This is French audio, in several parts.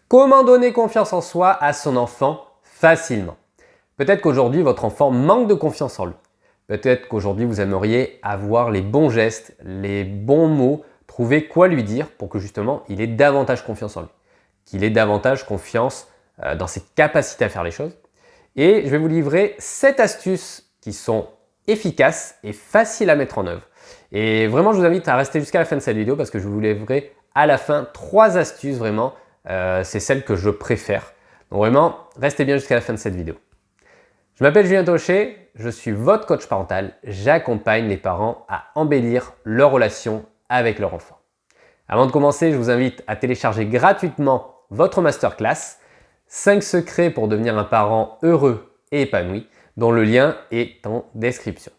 Comment donner confiance en soi à son enfant facilement? Peut-être qu'aujourd'hui, votre enfant manque de confiance en lui. Peut-être qu'aujourd'hui, vous aimeriez avoir les bons gestes, les bons mots, trouver quoi lui dire pour que justement, il ait davantage confiance en lui, qu'il ait davantage confiance dans ses capacités à faire les choses. Et je vais vous livrer 7 astuces qui sont efficaces et faciles à mettre en œuvre. Et vraiment, je vous invite à rester jusqu'à la fin de cette vidéo parce que je vais vous livrer à la fin 3 astuces vraiment. C'est celle que je préfère. Donc vraiment, restez bien jusqu'à la fin de cette vidéo. Je m'appelle Julien Taucher, je suis votre coach parental. J'accompagne les parents à embellir leur relation avec leur enfant. Avant de commencer, je vous invite à télécharger gratuitement votre masterclass 5 secrets pour devenir un parent heureux et épanoui, dont le lien est en description.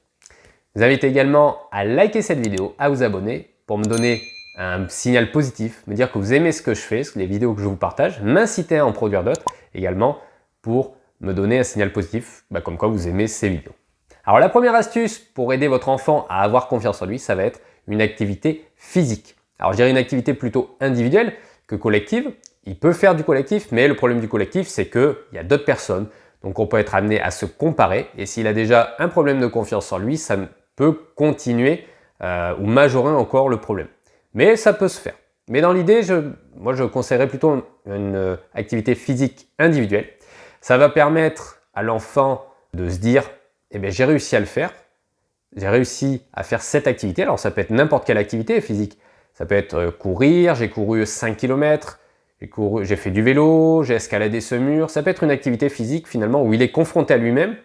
Je vous invite également à liker cette vidéo, à vous abonner pour me donner un signal positif, me dire que vous aimez ce que je fais, les vidéos que je vous partage, m'inciter à en produire d'autres également pour me donner un signal positif, comme quoi vous aimez ces vidéos. Alors la première astuce pour aider votre enfant à avoir confiance en lui, ça va être une activité physique. Alors je dirais une activité plutôt individuelle que collective. Il peut faire du collectif, mais le problème du collectif, c'est qu'il y a d'autres personnes, donc on peut être amené à se comparer, et s'il a déjà un problème de confiance en lui, ça peut continuer ou majorer encore le problème. Mais ça peut se faire. Mais dans l'idée, moi je conseillerais plutôt une activité physique individuelle. Ça va permettre à l'enfant de se dire « Eh bien, j'ai réussi à le faire, j'ai réussi à faire cette activité ». Alors ça peut être n'importe quelle activité physique. Ça peut être courir, j'ai couru 5 km, j'ai fait du vélo, j'ai escaladé ce mur. Ça peut être une activité physique finalement où il est confronté à lui-même.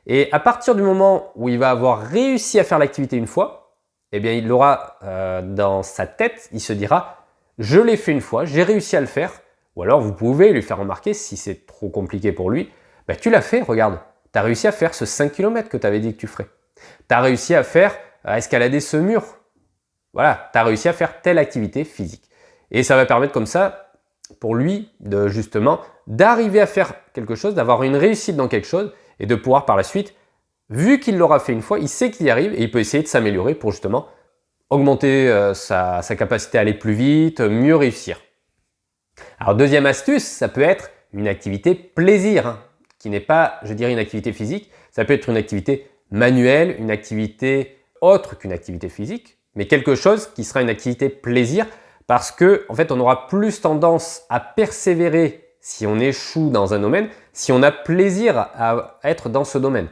Et à partir du moment où il va avoir réussi à faire l'activité une fois, eh bien, il aura dans sa tête, il se dira « je l'ai fait une fois, j'ai réussi à le faire ». Ou alors, vous pouvez lui faire remarquer, si c'est trop compliqué pour lui, « tu l'as fait, regarde, tu as réussi à faire ce 5 km que tu avais dit que tu ferais. Tu as réussi à escalader ce mur. Voilà, tu as réussi à faire telle activité physique. » Et ça va permettre comme ça, pour lui, d'arriver à faire quelque chose, d'avoir une réussite dans quelque chose et de pouvoir par la suite, vu qu'il l'aura fait une fois, il sait qu'il y arrive et il peut essayer de s'améliorer pour justement augmenter sa capacité à aller plus vite, mieux réussir. Alors deuxième astuce, ça peut être une activité plaisir, qui n'est pas, je dirais, une activité physique. Ça peut être une activité manuelle, une activité autre qu'une activité physique, mais quelque chose qui sera une activité plaisir parce que en fait, on aura plus tendance à persévérer si on échoue dans un domaine, si on a plaisir à être dans ce domaine.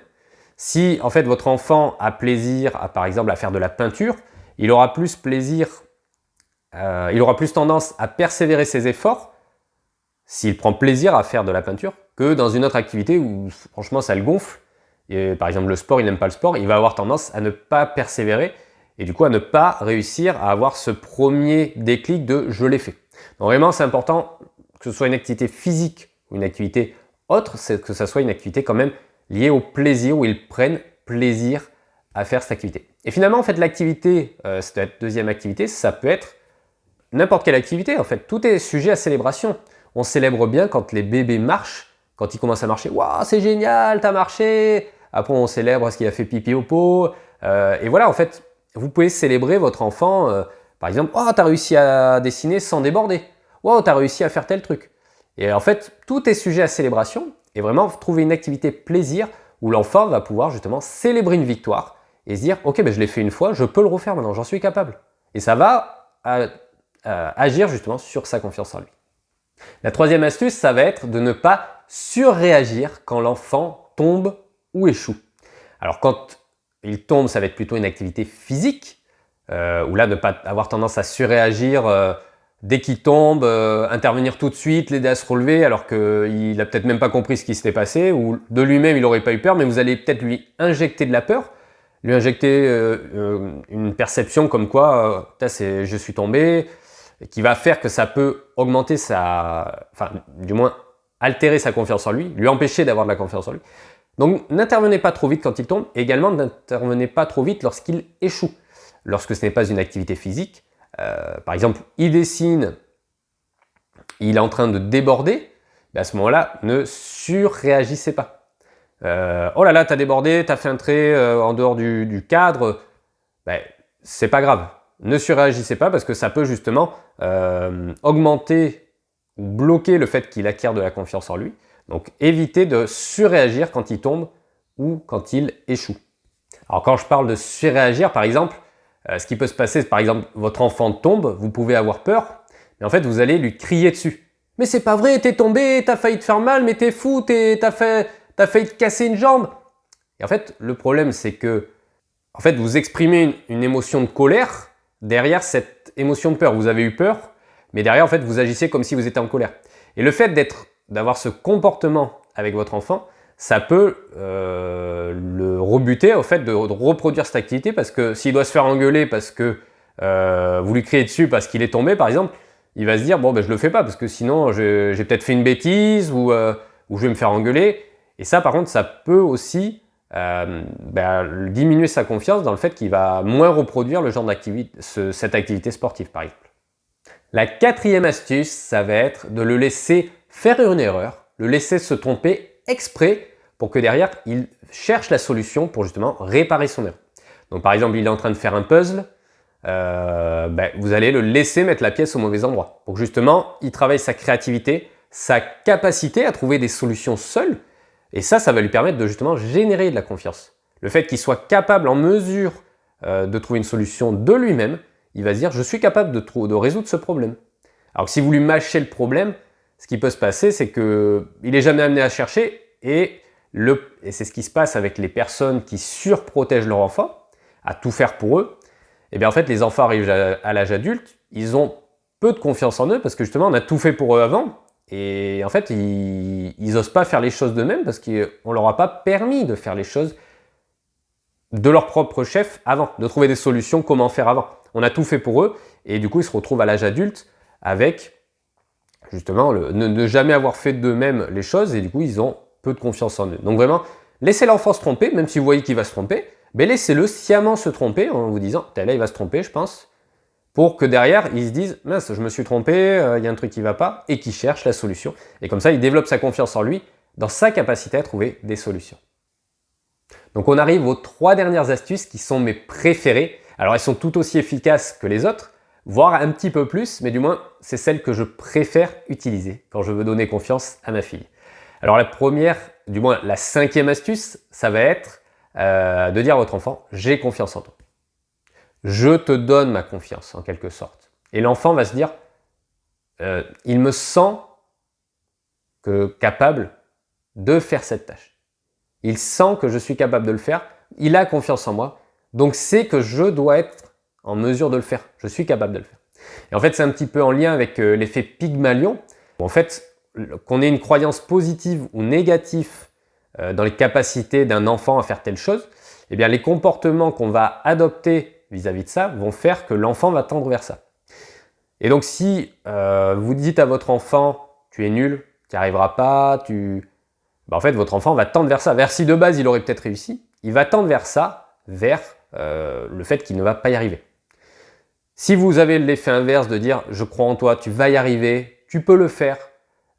Si en fait votre enfant a plaisir par exemple à faire de la peinture, il aura plus tendance à persévérer ses efforts s'il prend plaisir à faire de la peinture que dans une autre activité où franchement ça le gonfle. Et, par exemple le sport, il n'aime pas le sport, il va avoir tendance à ne pas persévérer et du coup à ne pas réussir à avoir ce premier déclic de « je l'ai fait ». Donc vraiment c'est important que ce soit une activité physique ou une activité autre, c'est que ça soit une activité quand même liée au plaisir, où ils prennent plaisir à faire cette activité. Et finalement, en fait, l'activité, cette deuxième activité, ça peut être n'importe quelle activité. En fait, tout est sujet à célébration. On célèbre bien quand les bébés marchent, quand ils commencent à marcher. « Waouh, c'est génial, t'as marché !» Après, on célèbre parce qu'il a fait pipi au pot. Et voilà, en fait, vous pouvez célébrer votre enfant. Par exemple, « Oh, t'as réussi à dessiner sans déborder. »« Oh, t'as réussi à faire tel truc. » Et en fait, tout est sujet à célébration. Et vraiment, trouver une activité plaisir où l'enfant va pouvoir justement célébrer une victoire et se dire « Ok, je l'ai fait une fois, je peux le refaire maintenant, j'en suis capable. » Et ça va agir justement sur sa confiance en lui. La troisième astuce, ça va être de ne pas surréagir quand l'enfant tombe ou échoue. Alors quand il tombe, ça va être plutôt une activité physique, où là, ne pas avoir tendance à surréagir dès qu'il tombe, intervenir tout de suite, l'aider à se relever alors qu'il n'a peut-être même pas compris ce qui s'était passé ou de lui-même il n'aurait pas eu peur, mais vous allez peut-être lui injecter de la peur, lui injecter une perception comme quoi je suis tombé, qui va faire que ça peut augmenter du moins altérer sa confiance en lui empêcher d'avoir de la confiance en lui. Donc n'intervenez pas trop vite quand il tombe, et également n'intervenez pas trop vite lorsqu'il échoue, lorsque ce n'est pas une activité physique. Par exemple, il dessine, il est en train de déborder, à ce moment-là, ne surréagissez pas. Oh là là, t'as débordé, t'as fait un trait en dehors du cadre, c'est pas grave. Ne surréagissez pas parce que ça peut justement augmenter ou bloquer le fait qu'il acquiert de la confiance en lui. Donc évitez de surréagir quand il tombe ou quand il échoue. Alors quand je parle de surréagir, par exemple, ce qui peut se passer, c'est par exemple votre enfant tombe, vous pouvez avoir peur, mais en fait vous allez lui crier dessus. Mais c'est pas vrai, t'es tombé, t'as failli te faire mal, mais t'es fou, t'as failli te casser une jambe. Et en fait, le problème c'est que vous exprimez une émotion de colère derrière cette émotion de peur. Vous avez eu peur, mais derrière, en fait, vous agissez comme si vous étiez en colère. Et le fait d'avoir ce comportement avec votre enfant, ça peut le rebuter au fait de reproduire cette activité, parce que s'il doit se faire engueuler parce que vous lui criez dessus parce qu'il est tombé, par exemple, il va se dire bon ben je le fais pas parce que sinon j'ai peut-être fait une bêtise ou je vais me faire engueuler. Et ça, par contre, ça peut aussi diminuer sa confiance dans le fait qu'il va moins reproduire le genre cette activité sportive, par exemple. La quatrième astuce, ça va être de le laisser faire une erreur, le laisser se tromper exprès pour que derrière, il cherche la solution pour justement réparer son erreur. Donc par exemple, il est en train de faire un puzzle, vous allez le laisser mettre la pièce au mauvais endroit pour que justement, il travaille sa créativité, sa capacité à trouver des solutions seul. Et ça va lui permettre de justement générer de la confiance. Le fait qu'il soit capable, en mesure de trouver une solution de lui-même, il va se dire « je suis capable de résoudre ce problème ». Alors que si vous lui mâchez le problème, ce qui peut se passer, c'est qu'il n'est jamais amené à chercher et c'est ce qui se passe avec les personnes qui surprotègent leur enfant, à tout faire pour eux. Et bien en fait, les enfants arrivent à l'âge adulte, ils ont peu de confiance en eux parce que justement, on a tout fait pour eux avant. Et en fait, ils n'osent pas faire les choses d'eux-mêmes parce qu'on leur a pas permis de faire les choses de leur propre chef avant, de trouver des solutions comment faire avant. On a tout fait pour eux et du coup, ils se retrouvent à l'âge adulte avec justement ne jamais avoir fait d'eux-mêmes les choses et du coup, ils ont peu de confiance en eux. Donc vraiment, laissez l'enfant se tromper, même si vous voyez qu'il va se tromper, mais laissez-le sciemment se tromper en vous disant « là, il va se tromper, je pense ». Pour que derrière, ils se disent « mince, je me suis trompé, il y a un truc qui ne va pas » et qu'ils cherchent la solution. Et comme ça, il développe sa confiance en lui, dans sa capacité à trouver des solutions. Donc on arrive aux 3 dernières astuces qui sont mes préférées. Alors elles sont tout aussi efficaces que les autres, voire un petit peu plus, mais du moins, c'est celles que je préfère utiliser quand je veux donner confiance à ma fille. Alors la première, du moins la 5e astuce, ça va être de dire à votre enfant « j'ai confiance en toi ». Je te donne ma confiance, en quelque sorte. Et l'enfant va se dire, il me sent capable de faire cette tâche. Il sent que je suis capable de le faire, il a confiance en moi, donc c'est que je dois être en mesure de le faire. Je suis capable de le faire. Et en fait, c'est un petit peu en lien avec l'effet Pygmalion. En fait, qu'on ait une croyance positive ou négative dans les capacités d'un enfant à faire telle chose, eh bien, les comportements qu'on va adopter vis-à-vis de ça vont faire que l'enfant va tendre vers ça. Et donc si vous dites à votre enfant « tu es nul, tu n'y arriveras pas », en fait votre enfant va tendre vers ça. Vers si de base il aurait peut-être réussi, il va tendre vers ça, vers le fait qu'il ne va pas y arriver. Si vous avez l'effet inverse de dire « je crois en toi, tu vas y arriver, tu peux le faire »,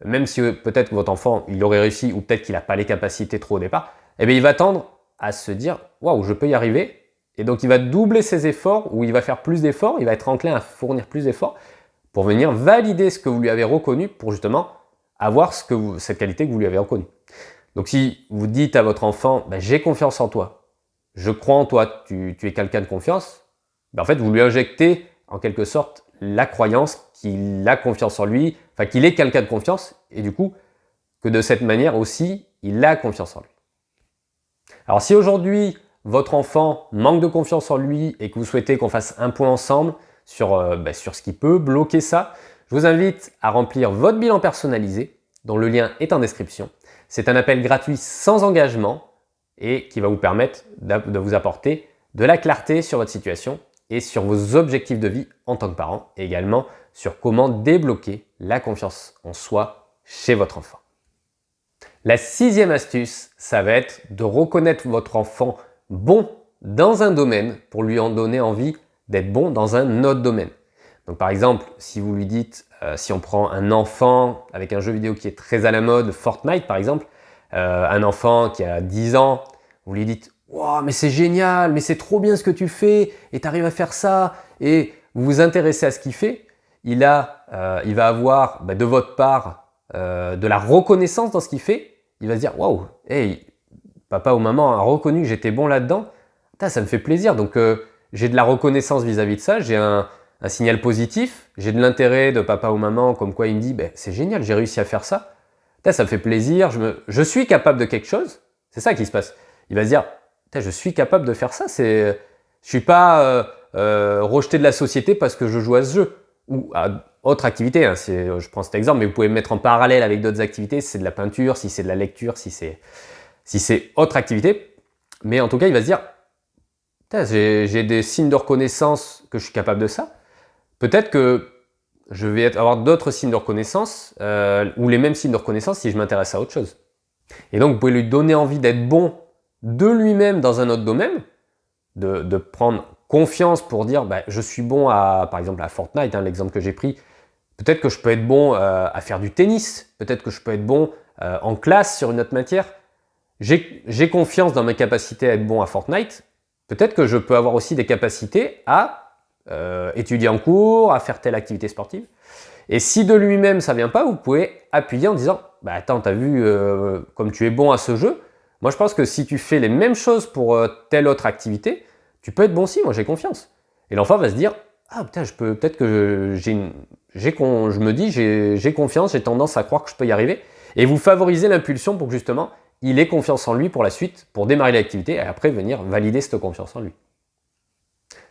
même si peut-être que votre enfant il aurait réussi ou peut-être qu'il n'a pas les capacités trop au départ, eh bien il va tendre à se dire « waouh, je peux y arriver ». Et donc, il va doubler ses efforts ou il va faire plus d'efforts, il va être enclin à fournir plus d'efforts pour venir valider ce que vous lui avez reconnu pour justement avoir cette qualité que vous lui avez reconnue. Donc, si vous dites à votre enfant « j'ai confiance en toi, je crois en toi, tu es quelqu'un de confiance », en fait, vous lui injectez en quelque sorte la croyance qu'il a confiance en lui, enfin qu'il est quelqu'un de confiance et du coup, que de cette manière aussi, il a confiance en lui. Alors, si aujourd'hui, votre enfant manque de confiance en lui et que vous souhaitez qu'on fasse un point ensemble sur ce qui peut bloquer ça, je vous invite à remplir votre bilan personnalisé, dont le lien est en description. C'est un appel gratuit sans engagement et qui va vous permettre de vous apporter de la clarté sur votre situation et sur vos objectifs de vie en tant que parent et également sur comment débloquer la confiance en soi chez votre enfant. La 6e astuce, ça va être de reconnaître votre enfant bon dans un domaine pour lui en donner envie d'être bon dans un autre domaine. Donc par exemple, si vous lui dites, si on prend un enfant avec un jeu vidéo qui est très à la mode, Fortnite par exemple, un enfant qui a 10 ans, vous lui dites « Wow, mais c'est génial, mais c'est trop bien ce que tu fais et tu arrives à faire ça » et vous vous intéressez à ce qu'il fait, il va avoir de votre part de la reconnaissance dans ce qu'il fait, il va se dire « Waouh, hey, papa ou maman a reconnu que j'étais bon là-dedans, ça me fait plaisir. » Donc j'ai de la reconnaissance vis-à-vis de ça, j'ai un signal positif, j'ai de l'intérêt de papa ou maman comme quoi il me dit « c'est génial, j'ai réussi à faire ça. » Ça me fait plaisir, je suis capable de quelque chose. C'est ça qui se passe. Il va se dire « Je suis capable de faire ça. Je ne suis pas rejeté de la société parce que je joue à ce jeu. » Ou à autre activité, hein, je prends cet exemple, mais vous pouvez me mettre en parallèle avec d'autres activités, si c'est de la peinture, si c'est de la lecture, si c'est autre activité. Mais en tout cas, il va se dire j'ai des signes de reconnaissance que je suis capable de ça. Peut-être que je vais avoir d'autres signes de reconnaissance ou les mêmes signes de reconnaissance si je m'intéresse à autre chose. Et donc, vous pouvez lui donner envie d'être bon de lui-même dans un autre domaine, de prendre confiance pour dire je suis bon par exemple à Fortnite, hein, l'exemple que j'ai pris. Peut-être que je peux être bon à faire du tennis, peut-être que je peux être bon en classe sur une autre matière. J'ai confiance dans mes capacités à être bon à Fortnite. Peut-être que je peux avoir aussi des capacités à étudier en cours, à faire telle activité sportive. Et si de lui-même ça vient pas, vous pouvez appuyer en disant attends, t'as vu comme tu es bon à ce jeu, moi je pense que si tu fais les mêmes choses pour telle autre activité, tu peux être bon aussi, moi j'ai confiance. Et l'enfant va se dire putain, peut-être que je me dis j'ai confiance, j'ai tendance à croire que je peux y arriver. Et vous favorisez l'impulsion pour que justement il ait confiance en lui pour la suite, pour démarrer l'activité et après venir valider cette confiance en lui.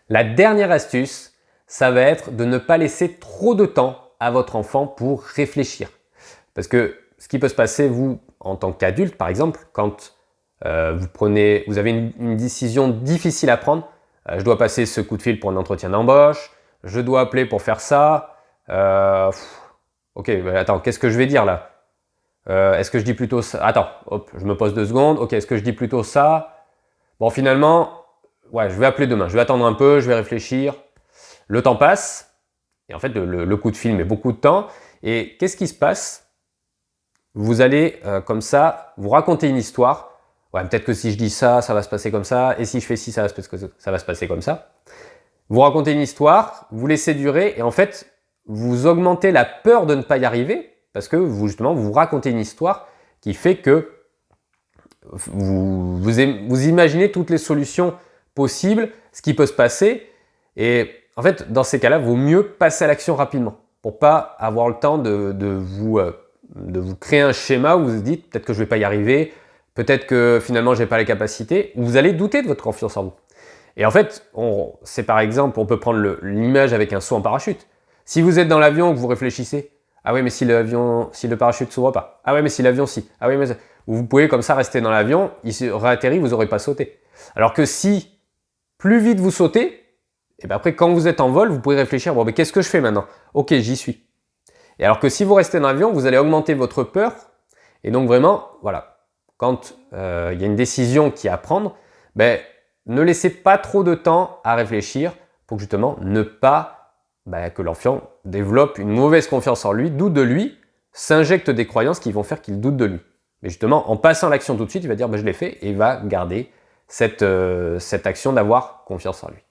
La dernière astuce, ça va être de ne pas laisser trop de temps à votre enfant pour réfléchir. Parce que ce qui peut se passer, vous, en tant qu'adulte, par exemple, quand vous avez une décision difficile à prendre, je dois passer ce coup de fil pour un entretien d'embauche, je dois appeler pour faire ça, ok, attends, qu'est-ce que je vais dire là? Est-ce que je dis plutôt ça? Attends, hop, je me pose 2 secondes, ok, est-ce que je dis plutôt ça? Bon, finalement, ouais, je vais appeler demain, je vais attendre un peu, je vais réfléchir. Le temps passe, et en fait, le coup de fil met beaucoup de temps, et qu'est-ce qui se passe? Vous allez, comme ça, vous raconter une histoire. Ouais, peut-être que si je dis ça, ça va se passer comme ça. Et si je fais ci, ça va se passer comme ça. Vous racontez une histoire, vous laissez durer et en fait, vous augmentez la peur de ne pas y arriver parce que justement, vous racontez une histoire qui fait que vous imaginez toutes les solutions possibles, ce qui peut se passer. Et en fait, dans ces cas-là, il vaut mieux passer à l'action rapidement pour pas avoir le temps de vous créer un schéma où vous vous dites peut-être que je ne vais pas y arriver, peut-être que finalement je n'ai pas les capacités, où vous allez douter de votre confiance en vous. Et en fait, c'est par exemple, on peut prendre l'image avec un saut en parachute. Si vous êtes dans l'avion et que vous réfléchissez, ah oui mais si le parachute ne s'ouvre pas, ah oui mais si l'avion si, ah oui mais vous pouvez comme ça rester dans l'avion, il réatterrit, vous n'aurez pas sauté. Alors que si plus vite vous sautez, et bien après quand vous êtes en vol, vous pouvez réfléchir, bon mais qu'est-ce que je fais maintenant? Ok, j'y suis. Et alors que si vous restez dans l'avion, vous allez augmenter votre peur. Et donc vraiment, voilà, quand il y a une décision qui est à prendre, ne laissez pas trop de temps à réfléchir pour justement ne pas que l'enfant développe une mauvaise confiance en lui, doute de lui, s'injecte des croyances qui vont faire qu'il doute de lui. Mais justement, en passant l'action tout de suite, il va dire je l'ai fait et il va garder cette action d'avoir confiance en lui.